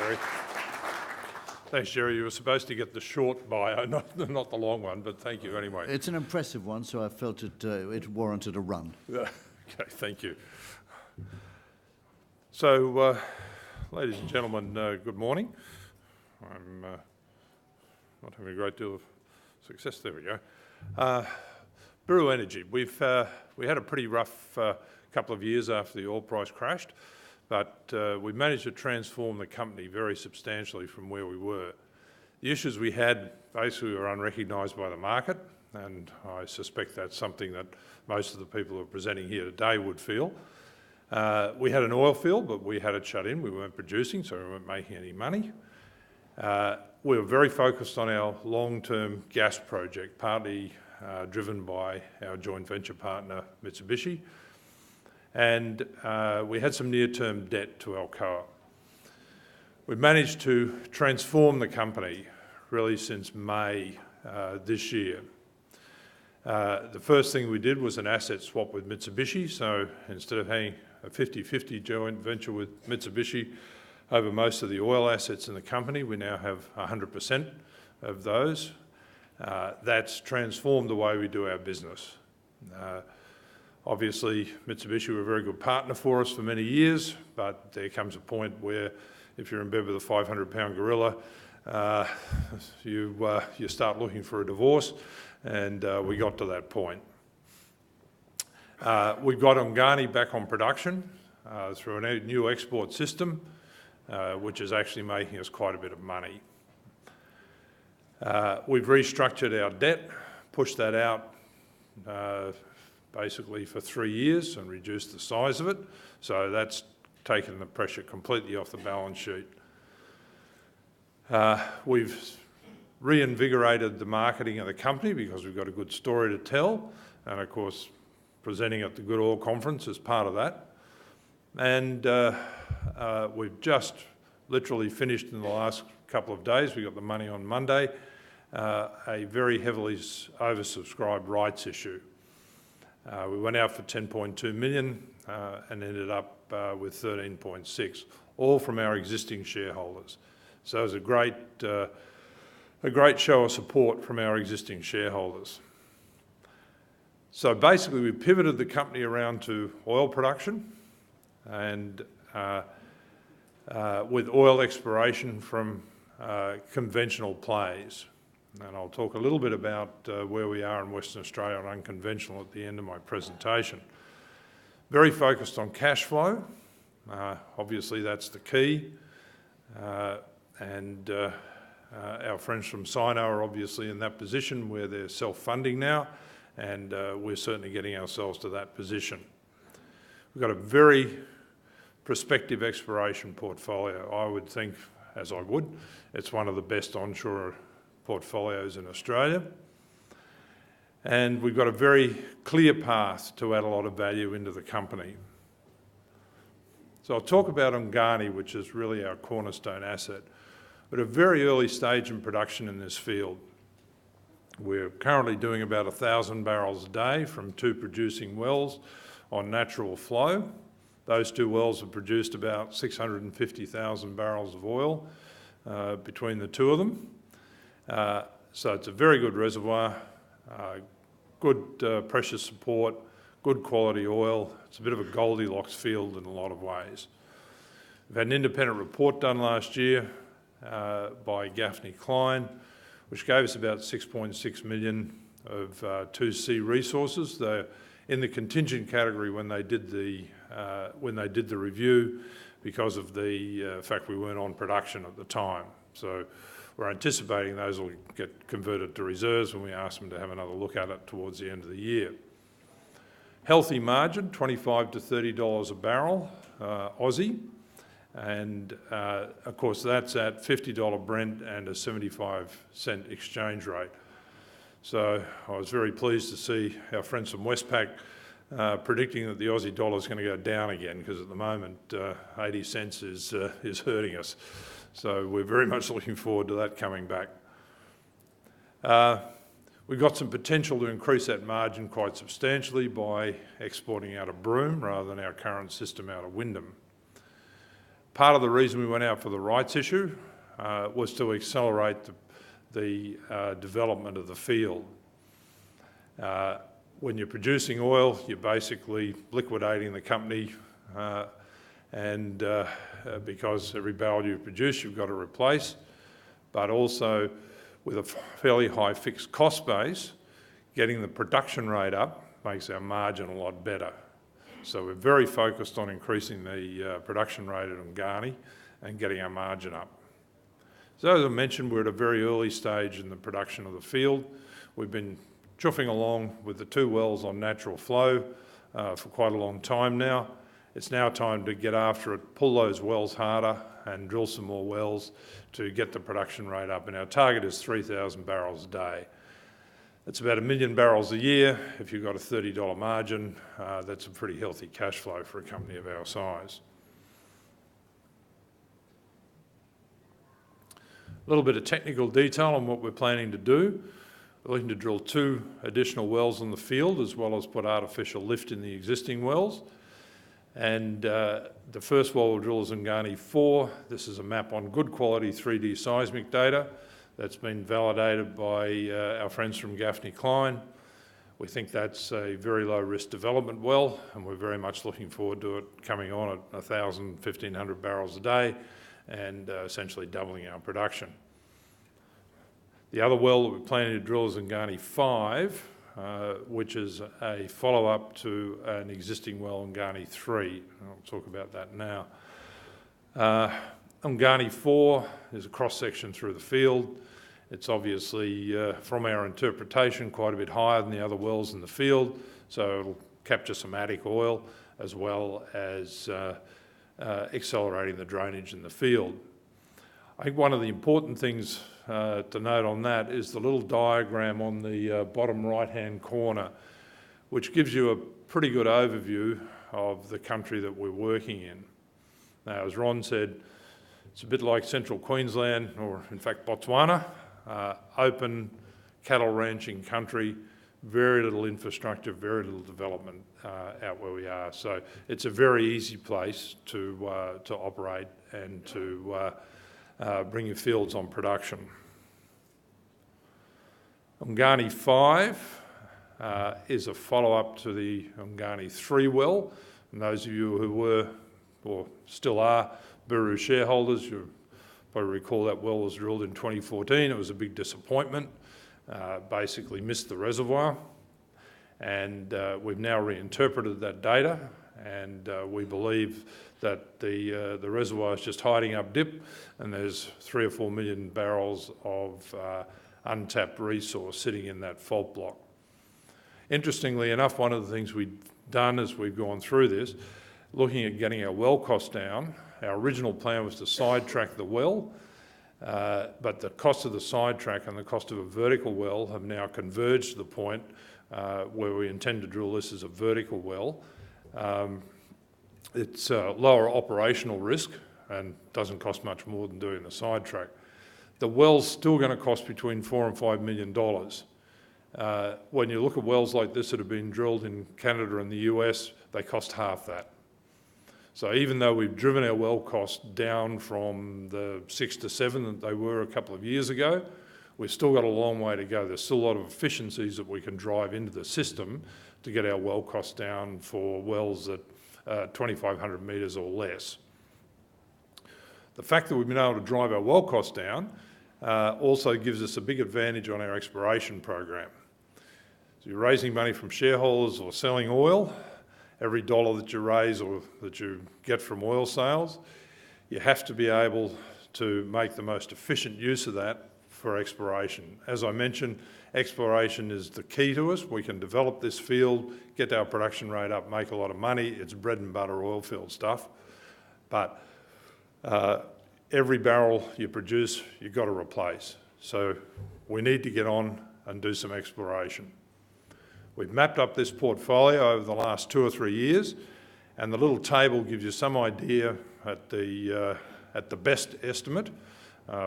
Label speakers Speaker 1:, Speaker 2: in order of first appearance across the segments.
Speaker 1: Jerry. Thanks, Jerry. You were supposed to get the short bio, not the long one, but thank you anyway.
Speaker 2: It's an impressive one, so I felt it warranted a run.
Speaker 1: Okay, thank you. So, ladies and gentlemen, good morning. I'm not having a great deal of success. There we go. Buru Energy. We had a pretty rough couple of years after the oil price crashed, but we managed to transform the company very substantially from where we were. The issues we had basically were unrecognised by the market, and I suspect that's something that most of the people who are presenting here today would feel. We had an oil field, but we had it shut in. We weren't producing, so we weren't making any money. We were very focused on our long-term gas project, partly driven by our joint venture partner, Mitsubishi. And we had some near-term debt to Alcoa. We've managed to transform the company really since May this year. The first thing we did was an asset swap with Mitsubishi. So instead of having a 50-50 joint venture with Mitsubishi over most of the oil assets in the company, we now have 100% of those. That's transformed the way we do our business. Obviously, Mitsubishi were a very good partner for us for many years, but there comes a point where if you're in bed with a 500-pound gorilla, you start looking for a divorce, and we got to that point. We got Ongani back on production through a new export system, which is actually making us quite a bit of money. We've restructured our debt, pushed that out basically for 3 years and reduced the size of it. So that's taken the pressure completely off the balance sheet. We've reinvigorated the marketing of the company because we've got a good story to tell, and of course presenting at the Good Oil Conference is part of that. And we've just literally finished in the last couple of days, we got the money on Monday, a very heavily oversubscribed rights issue. We went out for 10.2 million and ended up with 13.6, all from our existing shareholders. So it was a great show of support from our existing shareholders. So basically we pivoted the company around to oil production and with oil exploration from conventional plays. And I'll talk a little bit about where we are in Western Australia on unconventional at the end of my presentation. Very focused on cash flow. Obviously that's the key. And our friends from Sino are obviously in that position where they're self-funding now, and we're certainly getting ourselves to that position. We've got a very prospective exploration portfolio. I would think, as I would, it's one of the best onshore portfolios in Australia. And we've got a very clear path to add a lot of value into the company. So I'll talk about Ongani, which is really our cornerstone asset. We're at a very early stage in production in this field. We're currently doing about 1,000 barrels a day from 2 producing wells on natural flow. Those 2 wells have produced about 650,000 barrels of oil between the 2 of them. So it's a very good reservoir, good pressure support, good quality oil. It's a bit of a Goldilocks field in a lot of ways. We've had an independent report done last year by Gaffney Klein, which gave us about 6.6 million of 2C resources. They're in the contingent category when they did the review because of the fact we weren't on production at the time. So we're anticipating those will get converted to reserves when we ask them to have another look at it towards the end of the year. Healthy margin, $25 to $30 a barrel, Aussie. And of course that's at $50 Brent and a 75-cent exchange rate. So I was very pleased to see our friends from Westpac predicting that the Aussie dollar is going to go down again, because at the moment 80 cents is hurting us. So we're very much looking forward to that coming back. We've got some potential to increase that margin quite substantially by exporting out of Broome rather than our current system out of Wyndham. Part of the reason we went out for the rights issue was to accelerate the development of the field. When you're producing oil, you're basically liquidating the company, and because every barrel you produce, you've got to replace, but also with a fairly high fixed cost base, getting the production rate up makes our margin a lot better. So we're very focused on increasing the production rate at Ungani and getting our margin up. So as I mentioned, we're at a very early stage in the production of the field. We've been chuffing along with the 2 wells on natural flow for quite a long time now. It's now time to get after it, pull those wells harder and drill some more wells to get the production rate up. And our target is 3,000 barrels a day. It's about 1 million barrels a year. If you've got a $30 margin, that's a pretty healthy cash flow for a company of our size. A little bit of technical detail on what we're planning to do. We're looking to drill 2 additional wells on the field, as well as put artificial lift in the existing wells. And the first well we'll drill is Ungani 4. This is a map on good quality 3D seismic data that's been validated by our friends from Gaffney Klein. We think that's a very low risk development well, and we're very much looking forward to it coming on at 1,000, 1,500 barrels a day and essentially doubling our production. The other well that we're planning to drill is Ungani 5, which is a follow-up to an existing well, Ungani 3. I'll talk about that now. Ungani 4 is a cross-section through the field. It's obviously, from our interpretation, quite a bit higher than the other wells in the field, so it'll capture some attic oil as well as accelerating the drainage in the field. I think one of the important things to note on that is the little diagram on the bottom right-hand corner, which gives you a pretty good overview of the country that we're working in. Now, as Ron said, it's a bit like central Queensland, or in fact Botswana, open cattle ranching country, very little infrastructure, very little development out where we are. So it's a very easy place to operate and to bring your fields on production. Ungani 5 is a follow-up to the Ungani 3 well. And those of you who were, or still are, Buru shareholders, you probably recall that well was drilled in 2014. It was a big disappointment, basically missed the reservoir. And we've now reinterpreted that data, and we believe that the reservoir is just hiding up dip, and there's 3 or 4 million barrels of untapped resource sitting in that fault block. Interestingly enough, one of the things we've done as we've gone through this, looking at getting our well costs down, our original plan was to sidetrack the well, but the cost of the sidetrack and the cost of a vertical well have now converged to the point where we intend to drill this as a vertical well. It's lower operational risk and doesn't cost much more than doing the sidetrack. The well's still going to cost between $4 and $5 million. When you look at wells like this that have been drilled in Canada and the US, they cost half that. So even though we've driven our well costs down from the 6 to 7 that they were a couple of years ago, we've still got a long way to go. There's still a lot of efficiencies that we can drive into the system to get our well costs down for wells at 2,500 metres or less. The fact that we've been able to drive our well costs down also gives us a big advantage on our exploration program. So you're raising money from shareholders or selling oil. Every dollar that you raise or that you get from oil sales, you have to be able to make the most efficient use of that for exploration. As I mentioned, exploration is the key to us. We can develop this field, get our production rate up, make a lot of money. It's bread and butter oil field stuff. But every barrel you produce, you've got to replace. So we need to get on and do some exploration. We've mapped up this portfolio over the last 2 or 3 years, and the little table gives you some idea at the best estimate,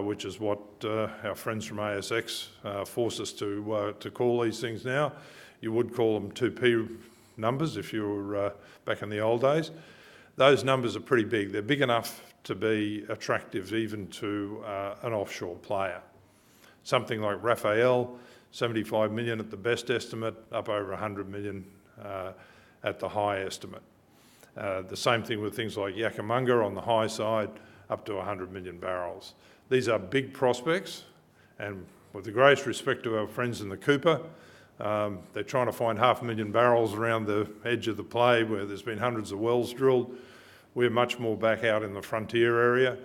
Speaker 1: which is what our friends from ASX force us to call these things now. You would call them 2P numbers if you were back in the old days. Those numbers are pretty big. They're big enough to be attractive even to an offshore player. Something like Raphael, 75 million at the best estimate, up over 100 million at the high estimate. The same thing with things like Yakamunga on the high side, up to 100 million barrels. These are big prospects, and with the greatest respect to our friends in the Cooper, they're trying to find 500,000 barrels around the edge of the play where there's been hundreds of wells drilled. We're much more back out in the frontier area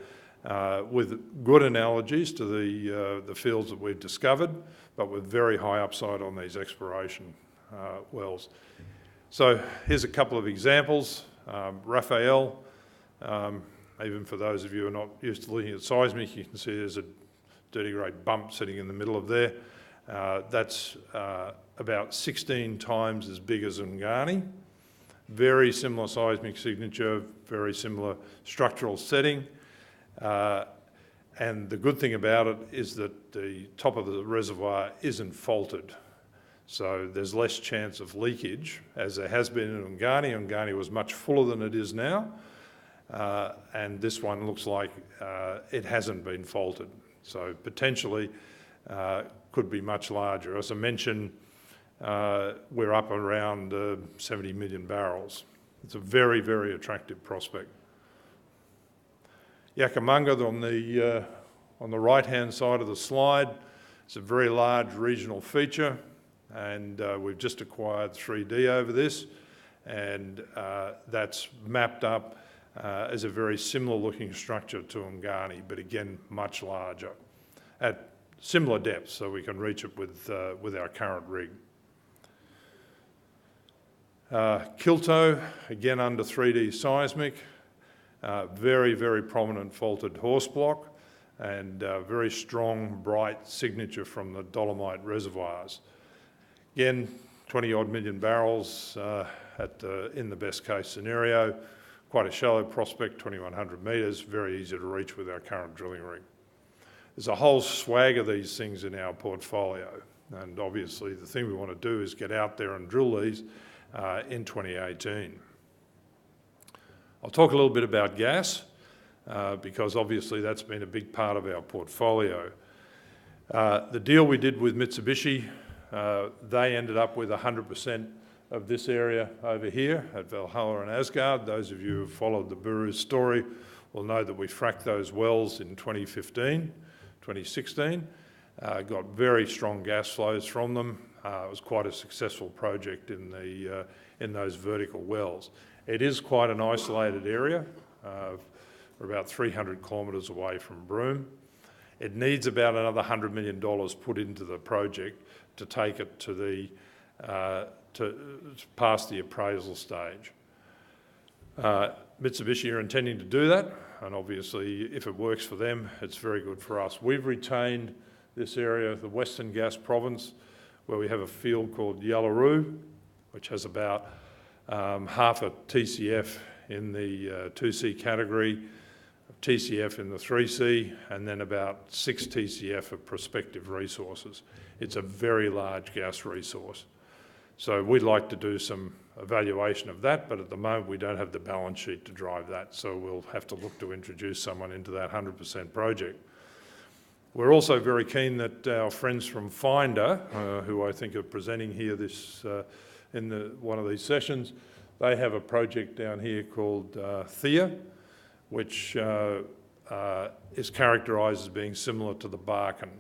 Speaker 1: with good analogies to the fields that we've discovered, but with very high upside on these exploration wells. So here's a couple of examples. Raphael, even for those of you who are not used to looking at seismic, you can see there's a dirty great bump sitting in the middle of there. That's about 16 times as big as Ungani. Very similar seismic signature, very similar structural setting. And the good thing about it is that the top of the reservoir isn't faulted. So there's less chance of leakage, as there has been in Ungani. Ungani was much fuller than it is now. And this one looks like it hasn't been faulted. So potentially could be much larger. As I mentioned, we're up around 70 million barrels. It's a very, very attractive prospect. Yakamunga on the right-hand side of the slide, it's a very large regional feature, and we've just acquired 3D over this, and that's mapped up as a very similar looking structure to Ungani, but again, much larger at similar depths, so we can reach it with our current rig. Kilto, again under 3D seismic, very, very prominent faulted horse block, and very strong, bright signature from the dolomite reservoirs. Again, 20 odd million barrels in the best case scenario. Quite a shallow prospect, 2,100 metres, very easy to reach with our current drilling rig. There's a whole swag of these things in our portfolio, and obviously the thing we want to do is get out there and drill these in 2018. I'll talk a little bit about gas, because obviously that's been a big part of our portfolio. The deal we did with Mitsubishi, they ended up with 100% of this area over here at Valhalla and Asgard. Those of you who have followed the Buru story will know that we fracked those wells in 2016. Got very strong gas flows from them. It was quite a successful project in those vertical wells. It is quite an isolated area. We're about 300 kilometres away from Broome. It needs about another $100 million put into the project to take it to past the appraisal stage. Mitsubishi are intending to do that, and obviously if it works for them, it's very good for us. We've retained this area, the Western Gas Province, where we have a field called Yallaru, which has about half a TCF in the 2C category, TCF in the 3C, and then about 6 TCF of prospective resources. It's a very large gas resource. So we'd like to do some evaluation of that, but at the moment we don't have the balance sheet to drive that, so we'll have to look to introduce someone into that 100% project. We're also very keen that our friends from Finder, who I think are presenting here in one of these sessions, they have a project down here called Thea, which is characterised as being similar to the Barkin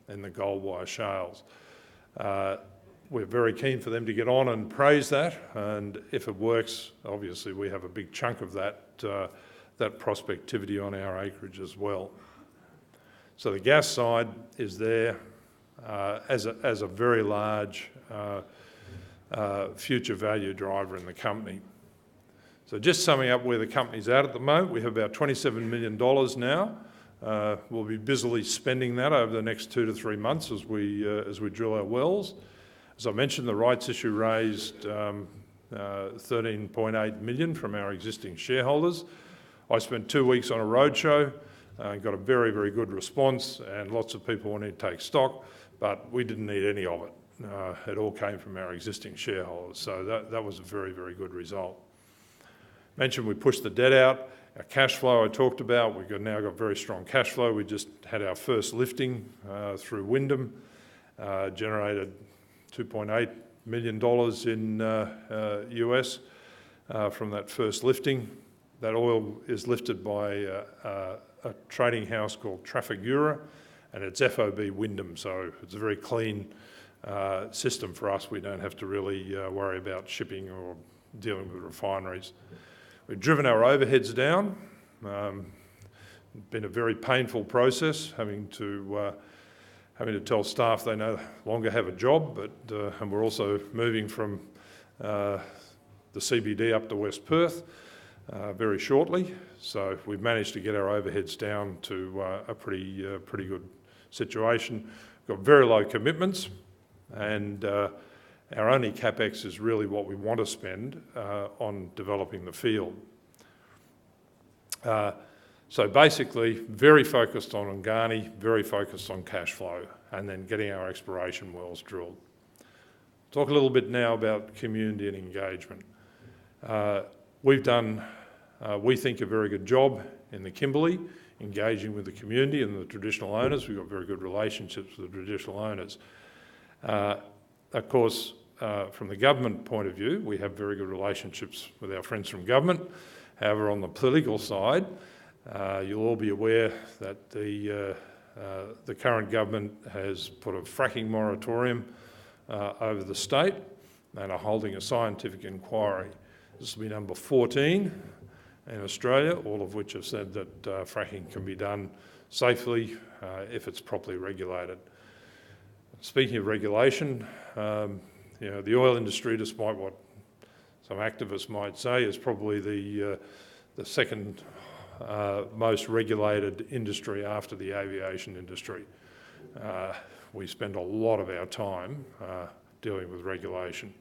Speaker 1: in the Goldwire shales. We're very keen for them to get on and praise that, and if it works, obviously we have a big chunk of that prospectivity on our acreage as well. So the gas side is there as a very large future value driver in the company. So just summing up where the company's at the moment, we have about $27 million now. We'll be busily spending that over the next 2 to 3 months as we drill our wells. As I mentioned, the rights issue raised 13.8 million from our existing shareholders. I spent 2 weeks on a roadshow and got a very, very good response, and lots of people wanted to take stock, but we didn't need any of it. It all came from our existing shareholders, so that was a very, very good result. Mentioned we pushed the debt out, Our cash flow I talked about, we've now got very strong cash flow. We just had our first lifting through Wyndham, generated $2.8 million in US from that first lifting. That oil is lifted by a trading house called Trafigura, and it's FOB Wyndham, so it's a very clean system for us. We don't have to really worry about shipping or dealing with refineries. We've driven our overheads down. Been a very painful process, having to tell staff they no longer have a job, but and we're also moving from the CBD up to West Perth very shortly. So we've managed to get our overheads down to a pretty good situation. We've got very low commitments, and our only CapEx is really what we want to spend on developing the field. So basically, very focused on Ngani, very focused on cash flow, and then getting our exploration wells drilled. Talk a little bit now about community and engagement. We've done, we think, a very good job in the Kimberley, engaging with the community and the traditional owners. We've got very good relationships with the traditional owners. Of course, from the government point of view, we have very good relationships with our friends from government. However, on the political side, you'll all be aware that the current government has put a fracking moratorium over the state and are holding a scientific inquiry. This will be number 14 in Australia, all of which have said that fracking can be done safely if it's properly regulated. Speaking of regulation, the oil industry, despite what some activists might say, is probably the second most regulated industry after the aviation industry. We spend a lot of our time dealing with regulation.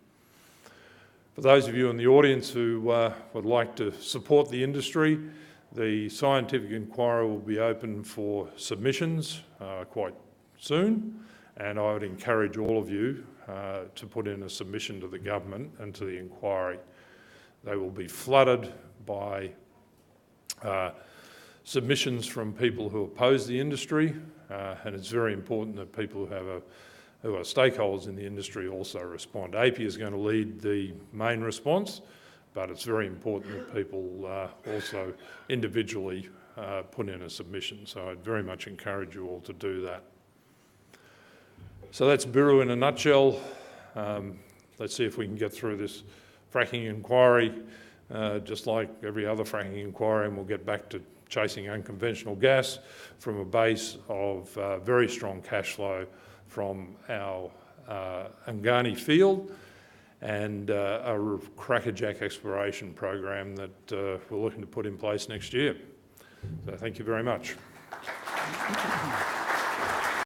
Speaker 1: For those of you in the audience who would like to support the industry, the scientific inquiry will be open for submissions quite soon, and I would encourage all of you to put in a submission to the government and to the inquiry. They will be flooded by submissions from people who oppose the industry, and it's very important that people who are stakeholders in the industry also respond. API is going to lead the main response, but it's very important that people also individually put in a submission. So I'd very much encourage you all to do that. So that's Buru in a nutshell. Let's see if we can get through this fracking inquiry, just like every other fracking inquiry, and we'll get back to chasing unconventional gas from a base of very strong cash flow from our Ngani field and a crackerjack exploration program that we're looking to put in place next year. So thank you very much.